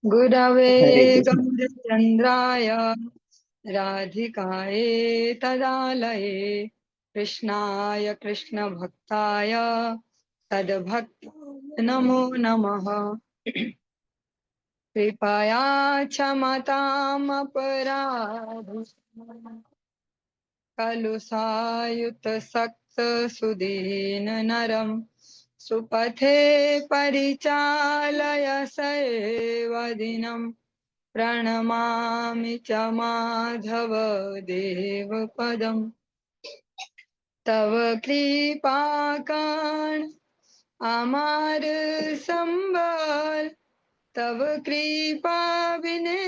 गुरवे हरे कृष्ण। गौरचन्द्राय राधिकायै तदालये कृष्णाय कृष्णभक्ताय तद्भक्ताय नमो नमः। कृपया क्षमतामपराधि खलु सायुत सुदीन नरम सुपथे परिचालय सर्वदिनं प्रणमामि च माधव देवपदम्। तव कृपाकर्ण अमर संबल तव कृपा बिने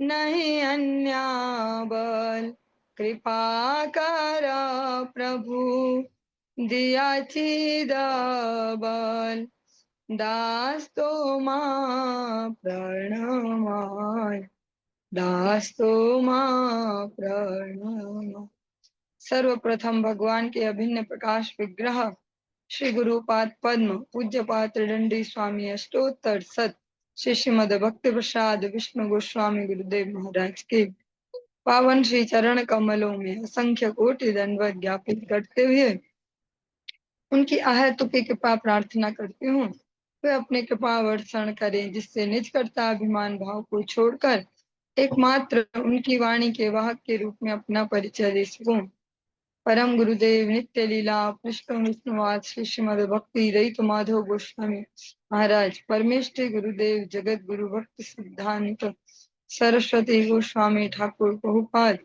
नहीं अन्य बल। कृपा कर प्रभु दिया बल दास तो मां प्रणमाय दास तो मां प्रणमाय। सर्वप्रथम भगवान के अभिन्न प्रकाश विग्रह श्री गुरुपाद पद्म पूज्य पात्र दंडी स्वामी अष्टोत्तर सत श्री श्रीमद भक्ति प्रसाद विष्णु गोस्वामी गुरुदेव महाराज के पावन श्री चरण कमलों में असंख्य कोटि दंडवत ज्ञापित करते हुए उनकी अहेतुकी कृपा प्रार्थना करती हूँ। वे अपने कृपा वर्षण करें जिससे निज कर्ता अभिमान भाव को छोड़कर एकमात्र उनकी वाणी के वाहक के रूप में अपना परिचय दे सकूं। परम गुरुदेव नित्य लीला कृष्ण विष्णुवाद श्री श्रीमद भक्ति रहित माधव गोस्वामी महाराज परमेष्ठि गुरुदेव जगत गुरु भक्ति सिद्धांत सरस्वती गोस्वामी ठाकुर प्रभुपाद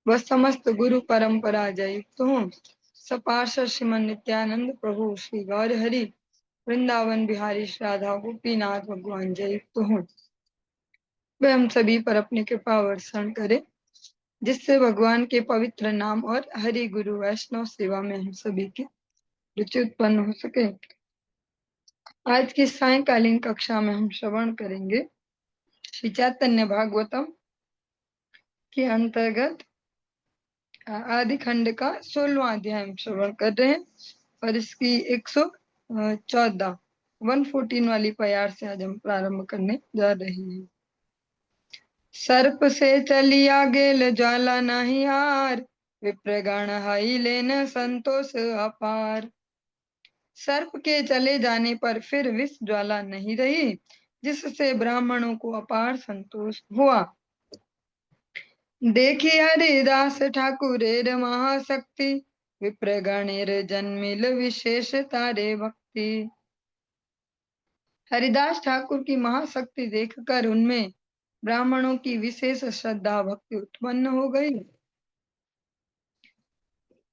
व समस्त गुरु परंपरा जयुक्त हूँ। सपार्षद श्रीमन नित्यानंद प्रभु श्री गौर हरि वृंदावन बिहारी श्री राधा गोपीनाथ भगवान जयुक्त हूँ। वे हम सभी पर अपनी कृपा वर्षण करे जिससे भगवान के पवित्र नाम और हरि गुरु वैष्णव सेवा में हम सभी की रुचि उत्पन्न हो सके। आज की सायकालीन कक्षा में हम श्रवण करेंगे श्री चैतन्य भागवतम के अंतर्गत आदि खंड का 16वां अध्याय हम श्रवण कर रहे हैं और इसकी 114 114 वाली प्यार से आज हम प्रारंभ करने जा रहे हैं। सर्प से चलिया गेल ज्वाला नहीं हार विप्रगण हाई लेन संतोष अपार। सर्प के चले जाने पर फिर विष ज्वाला नहीं रही जिससे ब्राह्मणों को अपार संतोष हुआ। देखी हरिदास ठाकुरेर महाशक्ति विप्रगणेर जन्मिल विशेष तारे भक्ति। हरिदास ठाकुर की महाशक्ति देखकर उनमें ब्राह्मणों की विशेष श्रद्धा भक्ति उत्पन्न हो गई।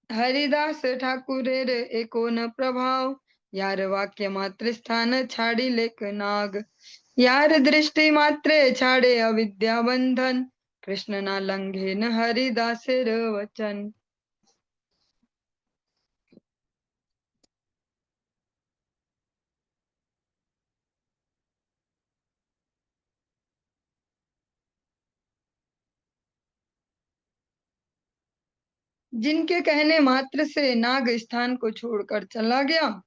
हरिदास ठाकुरेर एकोन प्रभाव यार वाक्य मात्र स्थान छाड़ी लेक नाग यार दृष्टि मात्रे छाड़े अविद्या बंधन कृष्ण ना लंघे न हरिदासेर वचन। जिनके कहने मात्र से नाग स्थान को छोड़कर चला गया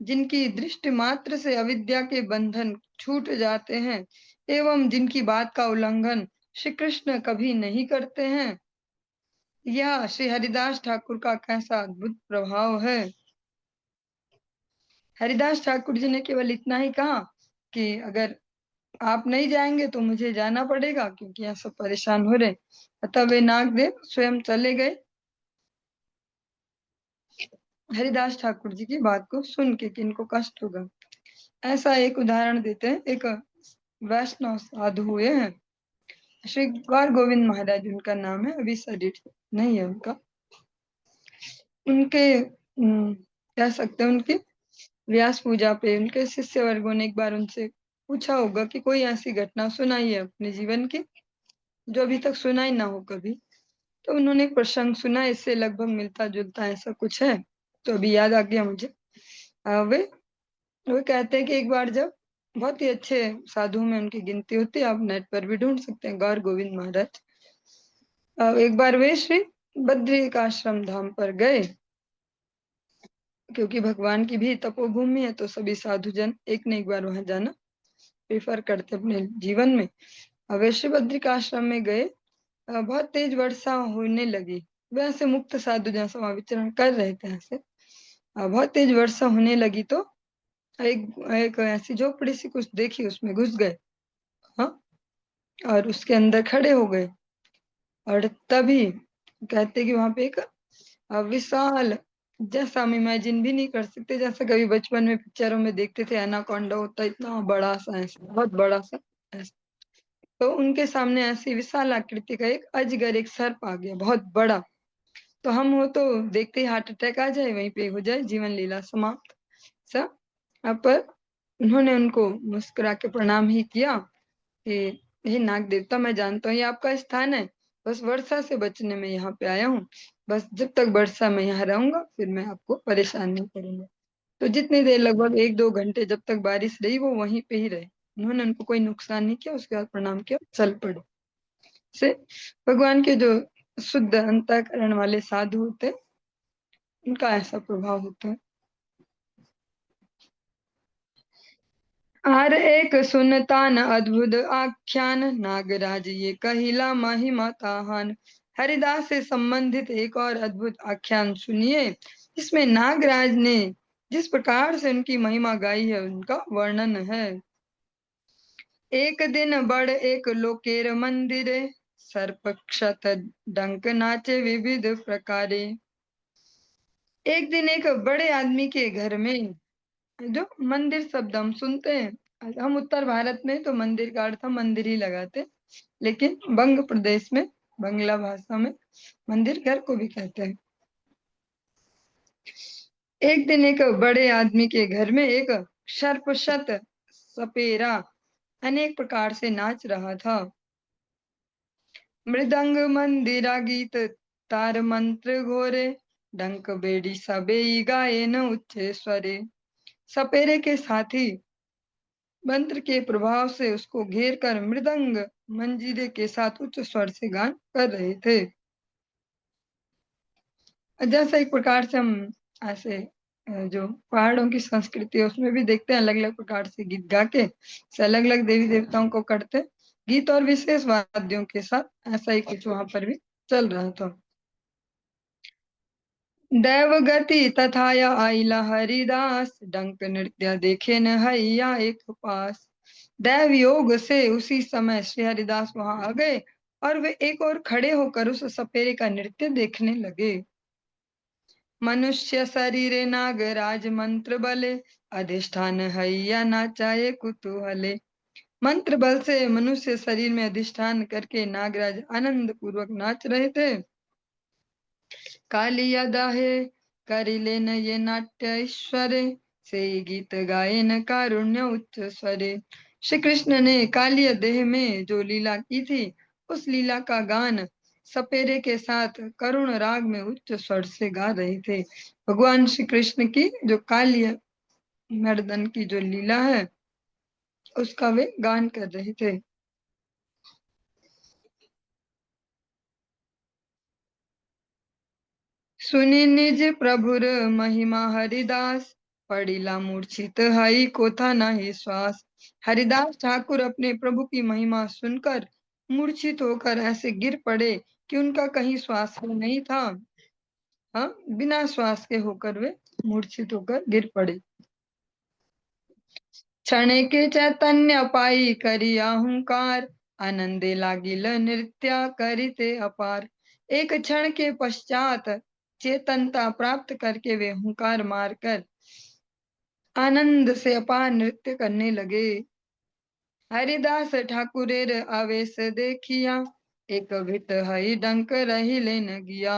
जिनकी दृष्टि मात्र से अविद्या के बंधन छूट जाते हैं एवं जिनकी बात का उल्लंघन श्री कृष्ण कभी नहीं करते हैं, यह श्री हरिदास ठाकुर का कैसा अद्भुत प्रभाव है। हरिदास ठाकुर जी ने केवल इतना ही कहा कि अगर आप नहीं जाएंगे तो मुझे जाना पड़ेगा क्योंकि यहाँ सब परेशान हो रहे। अतः वे नागदेव स्वयं चले गए हरिदास ठाकुर जी की बात को सुन के कि इनको कष्ट होगा। ऐसा एक उदाहरण देते हैं। एक वैष्णव साधु हुए हैं श्री गौर गोविंद महाराज उनका नाम है, अभी शरीर नहीं है उनका। उनके कह सकते हैं उनकी व्यास पूजा पे उनके शिष्य वर्गों ने एक बार उनसे पूछा होगा कि कोई ऐसी घटना सुनाई है अपने जीवन की जो अभी तक सुनाई ना हो कभी। तो उन्होंने एक प्रसंग सुना, इससे लगभग मिलता जुलता ऐसा कुछ है तो अभी याद आ गया मुझे। वे कहते हैं कि एक बार जब बहुत ही अच्छे साधु में उनकी गिनती होती है, आप नेट पर भी ढूंढ सकते हैं, गौर गोविंद महाराज। एक बार वे श्री बद्रिकाश्रम धाम पर गए क्योंकि भगवान की भी तपोभूमि है तो सभी साधु जन एक न एक बार वहां जाना प्रेफर करते अपने जीवन में। वैश्य बद्रिक आश्रम में गए, बहुत तेज वर्षा होने लगी। वैसे मुक्त साधु जैसा वहां विचरण कर रहे थे, ऐसे बहुत तेज वर्षा होने लगी तो एक एक ऐसी झोपड़ी सी कुछ देखी, उसमें घुस गए। हाँ, और उसके अंदर खड़े हो गए। और तभी कहते कि वहां पे एक विशाल, जैसा हम इमेजिन भी नहीं कर सकते, जैसा कभी बचपन में पिक्चरों में देखते थे एनाकोंडा होता है, इतना बड़ा सा, ऐसा बहुत बड़ा सा ऐसा। तो उनके सामने ऐसी विशाल आकृति का एक अजगर, एक सर्प आ गया, बहुत बड़ा। तो हम हो तो देखते ही हार्ट अटैक आ जाए, वहीं पे हो जाए, जीवन लीला समाप्त। सब पर उन्होंने उनको मुस्कुरा के प्रणाम ही किया कि हे नाग देवता, मैं जानता हूँ ये आपका स्थान है, बस वर्षा से बचने में यहाँ पे आया हूँ। बस जब तक वर्षा में यहाँ रहूंगा फिर मैं आपको परेशान नहीं करूंगा। तो जितनी देर, लगभग 1-2 घंटे जब तक बारिश रही, वो वहीं पे ही रहे। उन्होंने उनको कोई नुकसान नहीं किया, उसके बाद प्रणाम किया, चल पड़े। से भगवान के जो शुद्ध अंतःकरण वाले साधु होते हैं, उनका ऐसा प्रभाव होता है। हर एक सुनता न अद्भुत आख्यान, नागराज ये कहिला महिमा ताहान। हरिदास से संबंधित एक और अद्भुत आख्यान सुनिए, इसमें नागराज ने जिस प्रकार से उनकी महिमा गाई है, उनका वर्णन है। एक दिन बड़ एक लोकेर मंदिरे, सर्प क्षत डंक नाचे विविध प्रकारे। एक दिन एक बड़े आदमी के घर में, जो मंदिर शब्द हम सुनते हैं, हम उत्तर भारत में तो मंदिर का अर्थ हम मंदिर ही लगाते, लेकिन बंग प्रदेश में बंगला भाषा में मंदिर घर को भी कहते हैं। एक दिन एक बड़े आदमी के घर में एक सर्पशत सपेरा अनेक प्रकार से नाच रहा था। मृदंग मंदिरा गीत तार मंत्र घोरे, डंक बेड़ी सबेई गाये न उच्च स्वरे। सपेरे के साथी मंत्र के प्रभाव से उसको घेर कर मृदंग मंजीरे के साथ उच्च स्वर से गान कर रहे थे। जैसे एक प्रकार से हम ऐसे जो पहाड़ों की संस्कृति है उसमें भी देखते हैं, अलग अलग प्रकार से गीत गा के से अलग अलग देवी देवताओं को करते गीत और विशेष वाद्यों के साथ, ऐसा ही कुछ वहां पर भी चल रहा था। दैवगति तथाया आइला हरिदास, डंक नृत्य देखे न हैया एक पास। दैव योग से उसी समय श्री हरिदास वहां आ गए और वे एक और खड़े होकर उस सपेरे का नृत्य देखने लगे। मनुष्य शरीरे नागराज मंत्र बले, अधिष्ठान हैया नाचाए कुतूहले। मंत्र बल से मनुष्य शरीर में अधिष्ठान करके नागराज आनंद पूर्वक नाच रहे थे। कालिया दाहे करिले न ये नाट्य ईश्वरे, से गीत गाये न कारुण्य उच्च स्वरे। श्री कृष्ण ने कालिया देह में जो लीला की थी, उस लीला का गान सपेरे के साथ करुण राग में उच्च स्वर से गा रहे थे। भगवान श्री कृष्ण की जो कालिया मर्दन की जो लीला है, उसका वे गान कर रहे थे। सुनि निज प्रभुर महिमा हरिदास, पड़िला मूर्छित हई कोथा नहीं श्वास। हरिदास ठाकुर अपने प्रभु की महिमा सुनकर मूर्छित होकर ऐसे गिर पड़े कि उनका कहीं श्वास ही नहीं था। हाँ, बिना श्वास के होकर वे मूर्छित होकर गिर पड़े। क्षण के चैतन्य पाई करी अहंकार, आनंदे लागिल नृत्य करिते अपार। एक क्षण के पश्चात चेतनता प्राप्त करके वे हुंकार मारकर आनंद से अपार नृत्य करने लगे। हरिदास ठाकुरेर आवेश देखिया, एक भित हई डंक रही ले न गिया।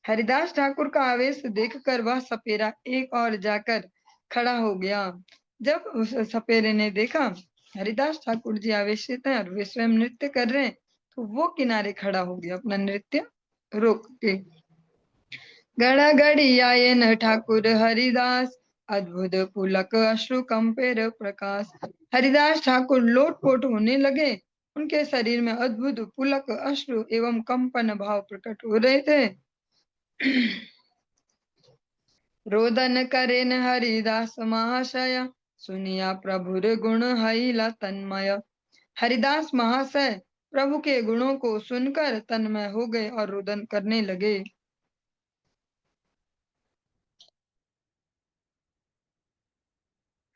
हरिदास ठाकुर का आवेश देखकर वह सपेरा एक और जाकर खड़ा हो गया। जब उस सपेरे ने देखा हरिदास ठाकुर जी आवेशित हैं और वे स्वयं नृत्य कर रहे हैं, तो वो किनारे खड़ा हो गया अपना नृत्य रोक के। गड़ा गड़ी आये न ठाकुर हरिदास, अद्भुत पुलक अश्रु कंपेर प्रकाश। हरिदास ठाकुर लोटपोट होने लगे, उनके शरीर में अद्भुत पुलक अश्रु एवं कंपन भाव प्रकट हो रहे थे। रोदन करे न हरिदास महाशय, सुनिया प्रभुर गुण हईला तन्मय। हरिदास महाशय प्रभु के गुणों को सुनकर तन्मय हो गए और रुदन करने लगे।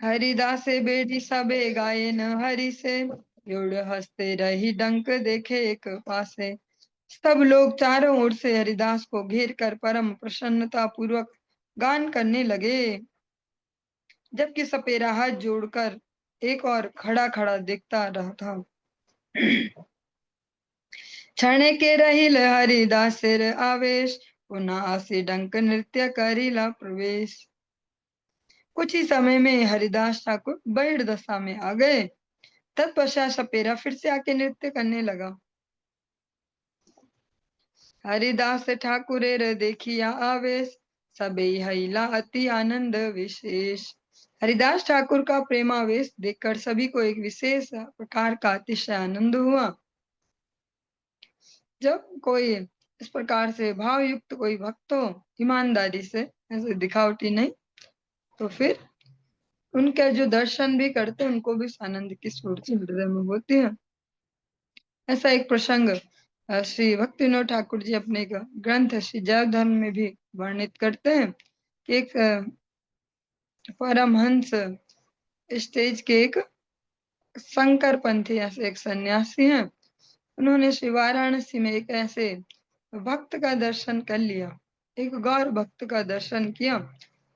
हरिदासे बेटी सबे गाये न हरि से, योड़ हंसते रही डंक देखे एक पासे। सब लोग चारों ओर से हरिदास को घेर कर परम प्रसन्नता पूर्वक गान करने लगे, जबकि सपेरा हाथ जोड़कर एक और खड़ा खड़ा देखता रहा था। क्षण के रहिल हरिदासेर आवेश, पुनः आसी डंक नृत्य करिला प्रवेश। कुछ ही समय में हरिदास ठाकुर बहिर् दशा में आ गए। तत्पश्चात सपेरा फिर से आके नृत्य करने लगा। हरिदास ठाकुरेर देखिया आवेश, सबे हईला अति आनंद विशेष। हरिदास ठाकुर का प्रेमावेश देखकर सभी को एक विशेष प्रकार का अतिशय आनंद हुआ। जब कोई इस प्रकार से भाव युक्त कोई भक्त हो, ईमानदारी से, ऐसे दिखावटी नहीं, तो फिर उनके जो दर्शन भी करते हैं उनको भी आनंद की स्फूर्ति हृदय में होती है। ऐसा एक प्रसंग श्री भक्तिविनोद ठाकुर जी अपने ग्रंथ श्री जैव धर्म में भी वर्णित करते हैं कि एक परमहंस स्टेज के एक शंकर पंथी ऐसे एक सन्यासी हैं। उन्होंने श्री वाराणसी में एक ऐसे भक्त का दर्शन कर लिया, एक गौर भक्त का दर्शन किया।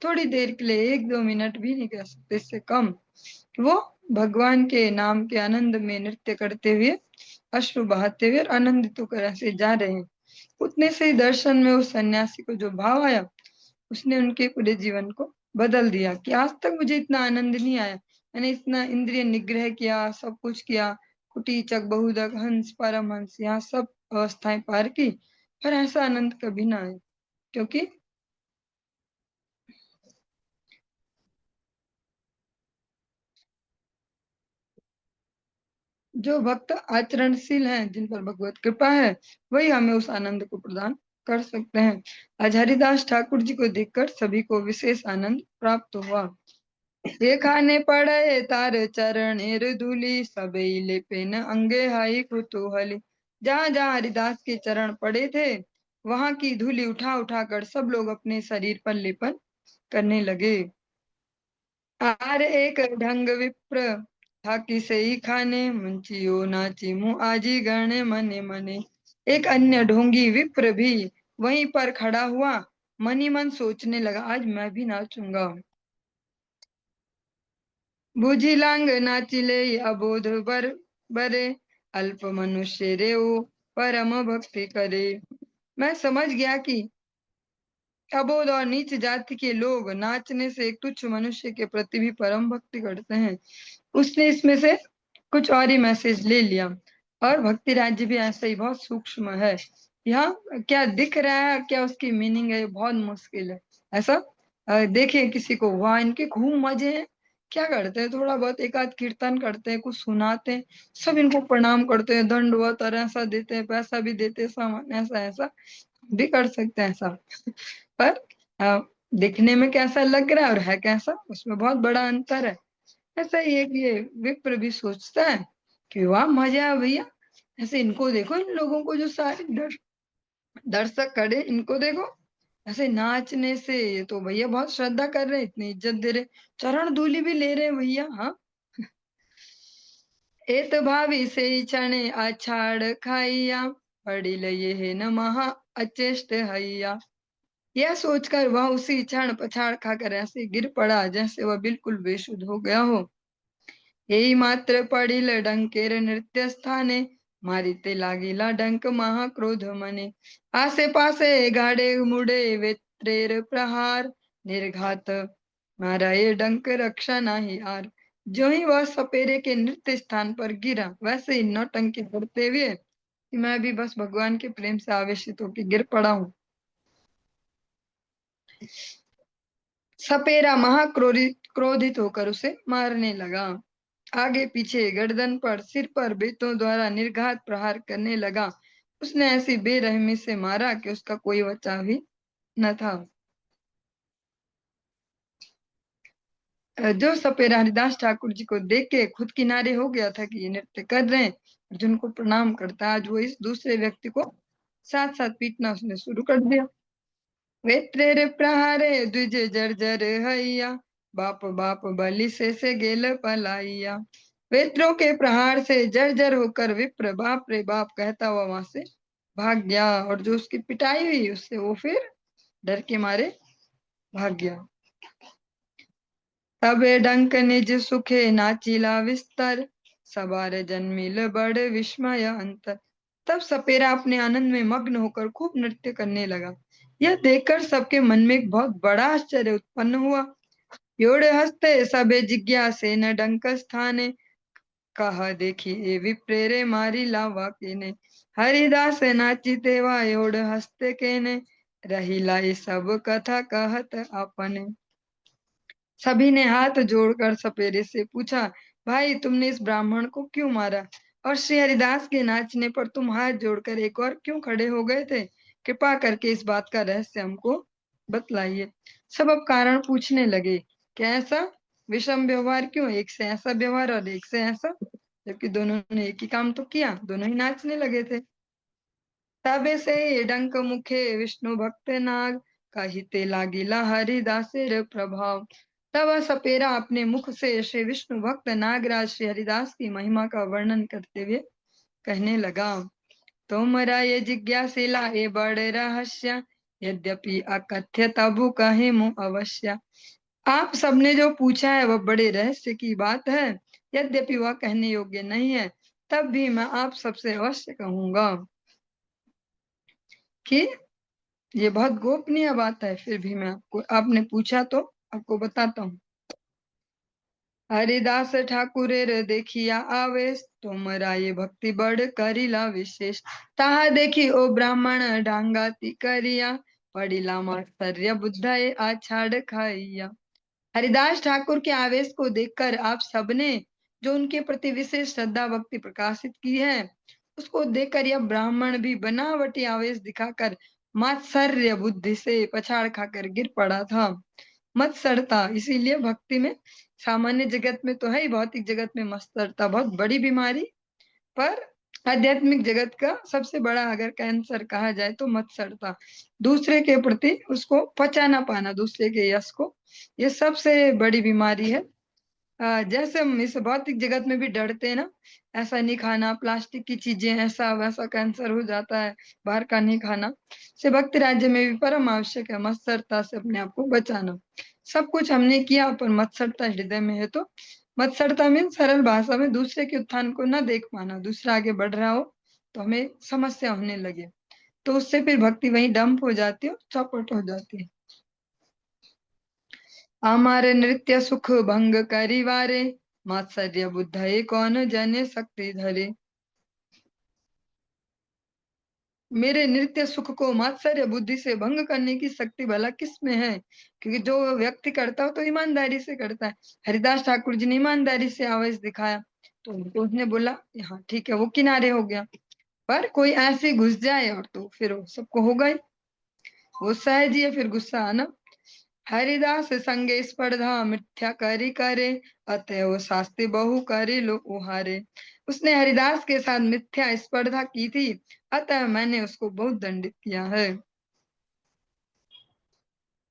थोड़ी देर के लिए, 1-2 मिनट भी नहीं कह सकते, इससे कम, वो भगवान के नाम के आनंद में नृत्य करते हुए, अश्रु बहाते हुए, आनंदित होकर ऐसे जा रहे हैं। उतने से ही दर्शन में उस सन्यासी को जो भाव आया, उसने उनके पूरे जीवन को बदल दिया कि आज तक मुझे इतना आनंद नहीं आया। मैंने इतना इंद्रिय निग्रह किया, सब कुछ किया, कुटीचक, बहुदक, हंस, परमहंस, यहाँ सब अवस्थाएं पार की, पर ऐसा आनंद कभी ना आया। क्योंकि जो भक्त आचरणशील हैं, जिन पर भगवत कृपा है, वही हमें उस आनंद को प्रदान कर सकते हैं। आज हरिदास ठाकुर जी को देखकर सभी को विशेष आनंद प्राप्त हुआ। देखाने पड़े तार चरणेर धूली, सबई लेपे न अंगे हाई कुतूहली। जहाँ जहाँ हरिदास के चरण पड़े थे, वहां की धूली उठा उठा कर सब लोग अपने शरीर पर लेपन करने लगे। आर एक ढंग विप्र था किसे ही खाने, मुंचियो नाची मुँह आजी गणे मने मने। एक अन्य ढोंगी विप्र भी वहीं पर खड़ा हुआ, मनी मन सोचने लगा, आज मैं भी नाचूंगा। बूझी लांग नाचिले अबोध बर बरे, अल्प मनुष्य रेऊ परम भक्ति करे। मैं समझ गया कि अबोध और नीच जाति के लोग नाचने से एक तुच्छ मनुष्य के प्रति भी परम भक्ति करते हैं। उसने इसमें से कुछ और ही मैसेज ले लिया। और भक्ति राज्य भी ऐसा ही बहुत सूक्ष्म है। यहाँ क्या दिख रहा है, क्या उसकी मीनिंग है, ये बहुत मुश्किल है। ऐसा देखिए किसी को, वाह इनके खूब मजे हैं, क्या करते हैं, थोड़ा बहुत एक आध कीर्तन करते हैं, कुछ सुनाते हैं, सब इनको प्रणाम करते हैं, दंडवत और ऐसा देते हैं, पैसा भी देते हैं, सामान ऐसा ऐसा भी कर सकते हैं ऐसा। पर अ, दिखने में कैसा लग रहा है और है कैसा, उसमें बहुत बड़ा अंतर है। ऐसा ही एक ये विप्र भी सोचता है कि वाह मजा है भैया, ऐसे इनको देखो, इन लोगों को जो सारे दर्शक खड़े, इनको देखो ऐसे नाचने से, ये तो भैया बहुत श्रद्धा कर रहे हैं, इतनी इज्जत दे रहे, चरण धूलि भी ले रहे हैं भैया। हाँ, एत भावी से क्षणे आछाड़ खाइया, पड़ी लये है न महा अचेष्ट हैया। यह सोचकर वह उसी क्षण पछाड़ खाकर ऐसे गिर पड़ा जैसे वह बिल्कुल बेसुध हो गया हो। यही मात्र पड़िल डंकेर नृत्य स्थाने, मारिते लागिला डंक महाक्रोध मने। आसे पासे गाड़े मुड़े वेत्रेर प्रहार, निर्घात मारा ये डंक रक्षा नाही आर। जो ही वह सपेरे के नृत्य स्थान पर गिरा, वैसे ही नौटंकी करते हुए कि मैं भी बस भगवान के प्रेम से आवेशित होकर गिर पड़ा हूँ। सपेरा महाक्रोधित क्रोधित होकर उसे मारने लगा। आगे पीछे, गर्दन पर, सिर पर बेतों द्वारा निर्घात प्रहार करने लगा। उसने ऐसी बेरहमी से मारा कि उसका कोई बचाव ही न था। जो सपेरा हरिदास ठाकुर जी को देख के खुद किनारे हो गया था कि ये नृत्य कर रहे हैं, अर्जुन को प्रणाम करता, आज वो इस दूसरे व्यक्ति को साथ साथ पीटना उसने शुरू कर दिया। वेत्रेर प्रहारे द्विज जर्जर हैया, बाप बाप बलि से गेल पलाइया। वेत्रों के प्रहार से जर्जर होकर विप्र बाप रे बाप कहता हुआ वहां से भाग गया, और जो उसकी पिटाई हुई उससे वो फिर डर के मारे भाग गया। तबे डंक निज सुखे नाचिला विस्तर, सवार जन्मिल बड़ विस्मय अंतर। तब सपेरा अपने आनंद में मग्न होकर खूब नृत्य करने लगा। यह देखकर सबके मन में एक बहुत बड़ा आश्चर्य उत्पन्न हुआ। योड़े हंसते सबे जिज्ञासे न डंक स्थाने, कहा देखी ए विप्रेरे मारी लावा केने। हरिदास नाची तेवा योड़ हंसते केने, रही लाई सब कथा कहत अपने। सभी ने हाथ जोड़कर सपेरे से पूछा, भाई तुमने इस ब्राह्मण को क्यों मारा, और श्री हरिदास के नाचने पर तुम हाथ जोड़कर एक और क्यों खड़े हो गए थे? कृपा करके इस बात का रहस्य हमको बतलाइए। सब अब कारण पूछने लगे, क्या ऐसा विषम व्यवहार क्यों, एक से ऐसा व्यवहार और एक से ऐसा, जबकि दोनों ने एक ही काम तो किया, दोनों ही नाचने लगे थे। तबे से डंक मुखे विष्णु भक्त नाग, कहिते लागिला हरिदासेर प्रभाव। तब वह सपेरा अपने मुख से श्री विष्णु भक्त नागराज श्री हरिदास की महिमा का वर्णन करते हुए कहने लगा, तुमरा ये जिज्ञासिला ये बड़ रहस्य, यद्यपि अकथ्य तबु कहे मुँह अवश्य। आप सबने जो पूछा है वह बड़े रहस्य की बात है, यद्यपि वह कहने योग्य नहीं है, तब भी मैं आप सबसे अवश्य कहूंगा कि ये बहुत गोपनीय बात है। फिर भी मैं आपको, आपने पूछा तो आपको बताता हूँ। हरिदास ठाकुरेर देखिया आवेश, तुमरा ये भक्ति बड़ करिला विशेष। ताहा देखी ओ ब्राह्मण डांगाती करिया, पड़िला मात्सर्य बुद्धय आछाड़ खाइया। हरिदास ठाकुर के आवेश को देखकर आप सबने जो उनके प्रति विशेष श्रद्धा भक्ति प्रकाशित की है, उसको देखकर यह ब्राह्मण भी बनावटी आवेश दिखाकर मात्सर्य बुद्धि से पछाड़ खाकर गिर पड़ा था। मत्सरता इसीलिए भक्ति में, सामान्य जगत में तो है ही, भौतिक जगत में मत्सरता बहुत बड़ी बीमारी, पर आध्यात्मिक जगत का सबसे बड़ा अगर कैंसर कहा जाए तो मत्सरता, दूसरे के प्रति उसको पचा ना पाना, दूसरे के यश को, ये सबसे बड़ी बीमारी है। जैसे हम इस भौतिक जगत में भी डरते हैं ना, ऐसा नहीं खाना, प्लास्टिक की चीजें, ऐसा वैसा कैंसर हो जाता है, बाहर का नहीं खाना, से भक्ति राज्य में भी परम आवश्यक है मत्सरता से अपने आप को बचाना। सब कुछ हमने किया पर मत्सरता हृदय में है तो, मत्सरता में सरल भाषा में दूसरे के उत्थान को न देख पाना, दूसरा आगे बढ़ रहा हो तो हमें समस्या होने लगे, तो उससे फिर भक्ति वहीं डंप हो जाती है, चौपट हो जाती है। हमारे नृत्य सुख भंग करिवारे, मात्सर्य बुद्धये कौन जने शक्ति धरे। मेरे नृत्य सुख को मात्सर्य बुद्धि से भंग करने की शक्ति भला किसमें है, क्योंकि जो व्यक्ति करता हो तो ईमानदारी से करता है। हरिदास ठाकुर जी ने ईमानदारी से आवेश दिखाया, तो उनको उसने बोला हाँ ठीक है, वो किनारे हो गया। पर कोई ऐसे घुस जाए और तो फिर वो सबको होगा ही, वो सहज ही है फिर गुस्सा आना। हरिदास संगे स्पर्धा मिथ्या करी करे, अतएव शास्ति बहु करे लो उहारे। उसने हरिदास के साथ मिथ्या स्पर्धा की थी, अतः मैंने उसको बहुत दंडित किया है।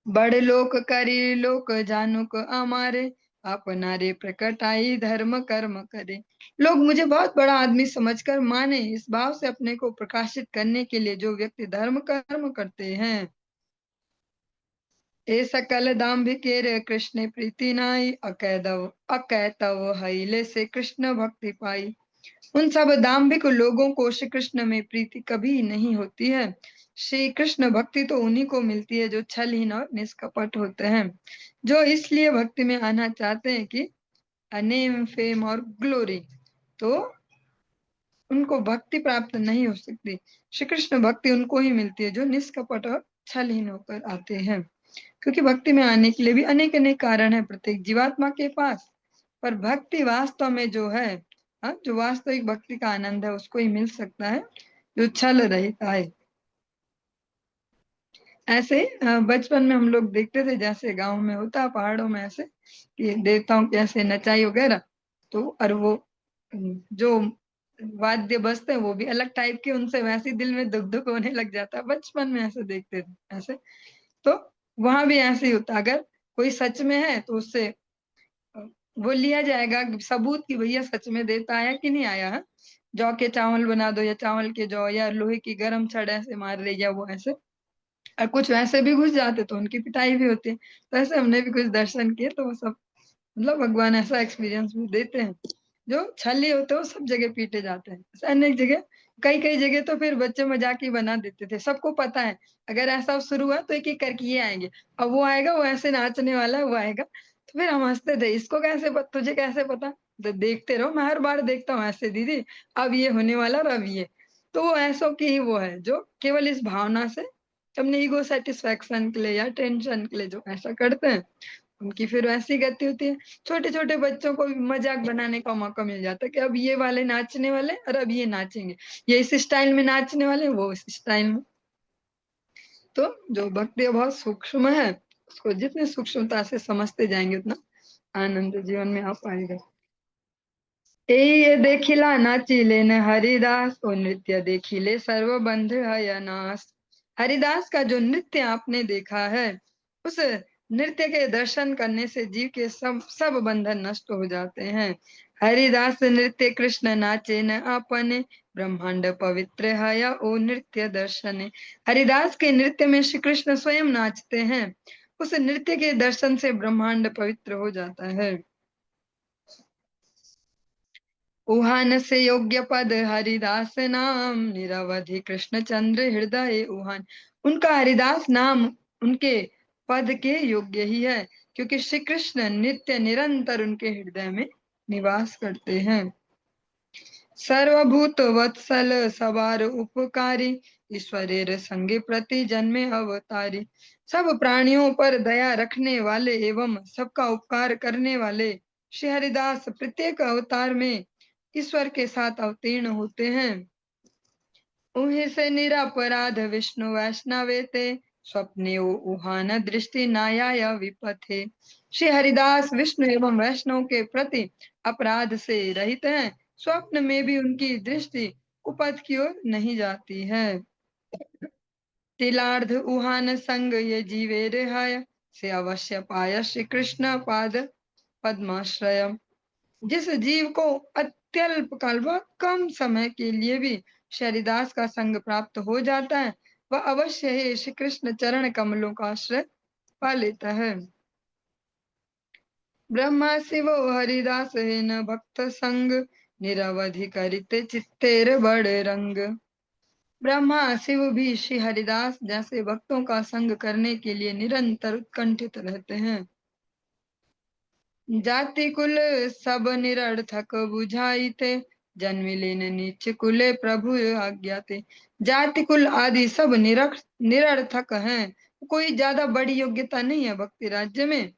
बड़े लोक करी लोक जानुक अमारे, अपना रे प्रकटाई धर्म कर्म करे। लोग मुझे बहुत बड़ा आदमी समझकर माने, इस भाव से अपने को प्रकाशित करने के लिए जो व्यक्ति धर्म कर्म करते हैं। ए सकल दाम्भिकेर कृष्ण प्रीति नाई, अकैतव हईले से कृष्ण भक्ति पाई। उन सब दाम्भिक लोगों को श्री कृष्ण में प्रीति कभी नहीं होती है। श्री कृष्ण भक्ति तो उन्हीं को मिलती है जो छलहीन और निष्कपट होते हैं, जो इसलिए भक्ति में आना चाहते हैं कि नेम फेम और ग्लोरी, तो उनको भक्ति प्राप्त नहीं हो सकती। श्री कृष्ण भक्ति उनको ही मिलती है जो निष्कपट और छलहीन होकर आते हैं, क्योंकि भक्ति में आने के लिए भी अनेक अनेक कारण है प्रत्येक जीवात्मा के पास, पर भक्ति वास्तव में जो है, जो वास्तविक भक्ति का आनंद है उसको ही मिल सकता है जो छल रहित है। ऐसे बचपन में हम लोग देखते थे, जैसे गांव में होता है, पहाड़ों में ऐसे कि देवताओं के ऐसे नचाई वगैरह। तो और वो जो वाद्य बजते हैं वो भी अलग टाइप के, उनसे वैसे ही दिल में दुख दुख होने लग जाता है। बचपन में ऐसे देखते थे ऐसे। तो वहां भी ऐसे ही होता, अगर कोई सच में है तो उससे वो लिया जाएगा सबूत कि भैया सच में देता आया कि नहीं आया है। जौ के चावल बना दो, या चावल के जौ, या लोहे की गर्म छड़ ऐसे मार रही, या वो ऐसे। और कुछ वैसे भी घुस जाते तो उनकी पिटाई भी होती है। तो ऐसे हमने भी कुछ दर्शन किए, तो वो सब मतलब भगवान ऐसा एक्सपीरियंस भी देते हैं। जो छली होते हैं वो सब जगह पीटे जाते हैं, ऐसे अनेक जगह। कई कई जगह तो फिर बच्चे मजाक ही बना देते थे, सबको पता है अगर ऐसा शुरू हुआ तो एक एक करके ये आएंगे। अब वो आएगा, वो ऐसे नाचने वाला है, वो आएगा। तो फिर हम हंसते थे, इसको कैसे पता, तुझे कैसे पता? तो देखते रहो, मैं हर बार देखता हूँ ऐसे दीदी, अब ये होने वाला और अब ये। तो वो ऐसो की ही वो है जो केवल इस भावना से अपने ईगो सेटिस्फेक्शन के लिए या टेंशन के लिए जो ऐसा करते हैं, उनकी फिर वैसी गति होती है। छोटे छोटे बच्चों को भी मजाक बनाने का मौका मिल जाता है कि अब ये वाले नाचने वाले और अब ये नाचेंगे, ये इस स्टाइल में नाचने वाले, वो इस स्टाइल में। तो जो भक्ति बहुत सूक्ष्म है, उसको जितने सूक्ष्मता से समझते जाएंगे उतना आनंद जीवन में आ पाएगा। ये देखिला नाचिले न हरिदास, ओ नृत्य देखिले सर्व बंध है नाश। हरिदास का जो नृत्य आपने देखा है, उस नृत्य के दर्शन करने से जीव के सब सब बंधन नष्ट हो जाते हैं। हरिदास नृत्य कृष्ण नाचे न अपने, ब्रह्मांड पवित्र है ओ नृत्य दर्शन। हरिदास के नृत्य में श्री कृष्ण स्वयं नाचते हैं। उस नृत्य के दर्शन से ब्रह्मांड पवित्र हो जाता है। उहान से योग्य पद हरिदास नाम, निरवधि कृष्ण चंद्र हृदय उहान। उनका हरिदास नाम उनके पद के योग्य ही है, क्योंकि श्री कृष्ण नित्य निरंतर उनके हृदय में निवास करते हैं। सर्वभूत वत्सल सवार उपकारी, ईश्वरेर संगे प्रति जन्मे अवतारी। सब प्राणियों पर दया रखने वाले एवं सबका उपकार करने वाले श्री हरिदास प्रत्येक अवतार में ईश्वर के साथ अवतीर्ण होते हैं। उन्हीं से निरपराध विष्णु वैष्णवे ते, स्वप्ने उहान दृष्टि नाया विपथे। श्री हरिदास विष्णु एवं वैष्णव के प्रति अपराध से रहित हैं, स्वप्न में भी उनकी दृष्टि कुपथ की ओर नहीं जाती है। तिलार्ध उहान संग ये जीवे रिहाय, से अवश्य पाय श्री कृष्ण पाद पद्माश्रय। जिस जीव को अत्यल्प काल व कम समय के लिए भी शरीदास का संग प्राप्त हो जाता है, वह अवश्य ही श्री कृष्ण चरण कमलों का आश्रय पा लेता है। ब्रह्मा शिव हरिदास है न भक्त संग, निरवधि करिते चित्तेर बड़ रंग। ब्रह्मा शिव भी श्री हरिदास जैसे भक्तों का संग करने के लिए निरंतर उत्कंठित रहते हैं। जाति कुल सब निरर्थक बुझाई थे, जन्म लेन नीच कुले प्रभु आज्ञा थे। जाति कुल आदि सब निरर्थक हैं, कोई ज्यादा बड़ी योग्यता नहीं है भक्ति राज्य में।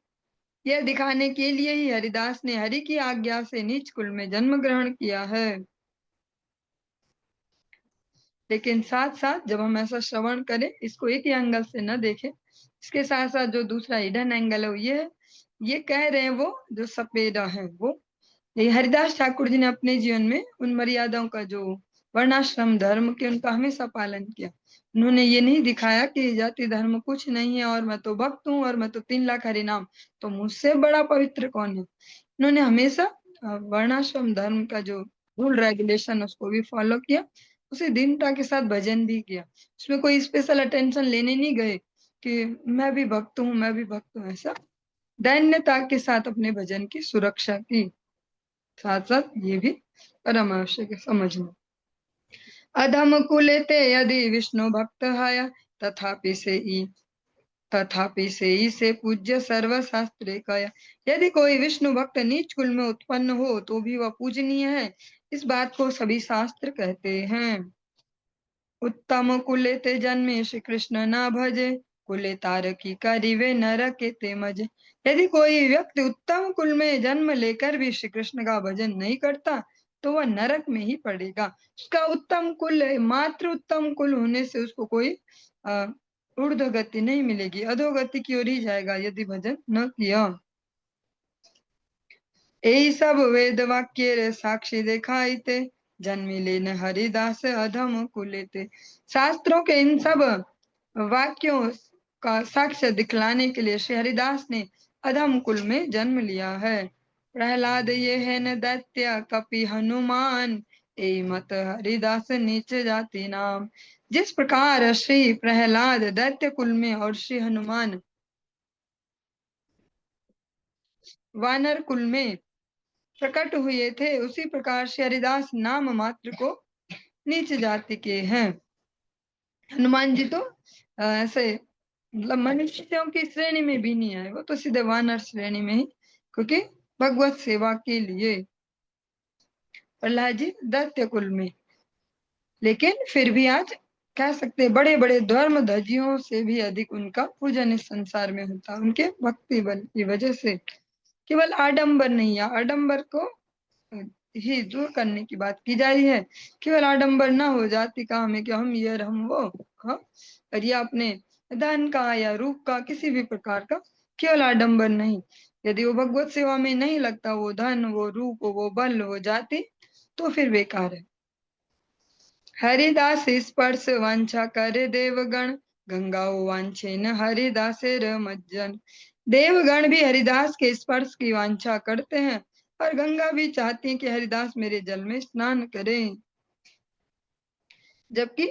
यह दिखाने के लिए ही हरिदास ने हरि की आज्ञा से नीच कुल में जन्म ग्रहण किया है। लेकिन साथ साथ जब हम ऐसा श्रवण करें, इसको एक ही एंगल से न देखें, इसके साथ साथ जो दूसरा हिडन एंगल है वो ये है, ये कह रहे हैं वो जो सपेरा है वो, ये हरिदास ठाकुर जी ने अपने जीवन में उन मर्यादाओं का जो वर्णाश्रम धर्म के, उनका हमेशा पालन किया। उन्होंने ये नहीं दिखाया कि जाति धर्म कुछ नहीं है और मैं तो भक्त हूँ और मैं तो 3 लाख हरिनाम, तो मुझसे बड़ा पवित्र कौन है। उन्होंने हमेशा वर्णाश्रम धर्म का जो रूल रेगुलेशन उसको भी फॉलो किया, उसे दीनता के साथ भजन भी किया। उसमें कोई स्पेशल अटेंशन लेने नहीं गए कि मैं भी भक्त हूँ, मैं भी भक्त हूँ, ऐसा दैन्यता के साथ अपने भजन की सुरक्षा की। साथ साथ ये भी परम आवश्यक है समझना। अधम कुले ते यदि विष्णु भक्त है, तथापि से ही तथापि से ही से पूज्य सर्व शास्त्र कया। यदि कोई विष्णु भक्त नीच कुल में उत्पन्न हो तो भी वह पूजनीय है, इस बात को सभी शास्त्र कहते हैं। उत्तम कुले ते जन्मे श्री कृष्ण ना भजे, कुले तारकी करिवे नरके ते मजे। यदि कोई व्यक्ति उत्तम कुल में जन्म लेकर भी श्री कृष्ण का भजन नहीं करता तो वह नरक में ही पड़ेगा। उसका उत्तम कुल मात्र उत्तम कुल होने से उसको कोई ऊर्ध्व गति नहीं मिलेगी, अधोगति की ओर ही जाएगा यदि भजन न किया। यही सब वेद वाक्य रे साक्षी दिखाईते, जन्मिले न हरिदास अधम कुलेते। शास्त्रों के इन सब वाक्यों का साक्ष्य दिखलाने के लिए श्री हरिदास ने अधम कुल में जन्म लिया है। प्रहलाद ये है न दैत्य कपि हनुमान, ए मत हरिदास नीच जाति नाम। जिस प्रकार श्री प्रहलाद दैत्य कुल में और श्री हनुमान वानर कुल में प्रकट हुए थे, उसी प्रकार श्री हरिदास नाम मात्र को नीच जाति के हैं। हनुमान जी तो ऐसे मतलब मनुष्यों की श्रेणी में भी नहीं आए, वो तो सीधे वानर श्रेणी में ही, क्योंकि भगवत सेवा के लिए। प्रहलाद जी दैत्य कुल में, लेकिन फिर भी आज कह सकते हैं बड़े बड़े धर्म ध्वजियों से भी अधिक उनका पूजन इस संसार में होता है, उनके भक्ति बल की वजह से। केवल आडंबर नहीं है, आडंबर को ही दूर करने की बात की जा रही है। केवल आडंबर ना हो जाति का हमें कि हम ये और हम वो, हाँ, और ये अपने धन का या रूप का किसी भी प्रकार का केवल आडंबर नहीं। यदि वो भगवत सेवा में नहीं लगता, वो धन, वो रूप, वो बल, वो जाति, तो फिर बेकार है। हरिदास स्पर्श वांछा करे देवगण, गंगाओ वांछे न हरिदासे मज्जन। देवगण भी हरिदास के स्पर्श की वांछा करते हैं, और गंगा भी चाहती है कि हरिदास मेरे जल में स्नान करें। जबकि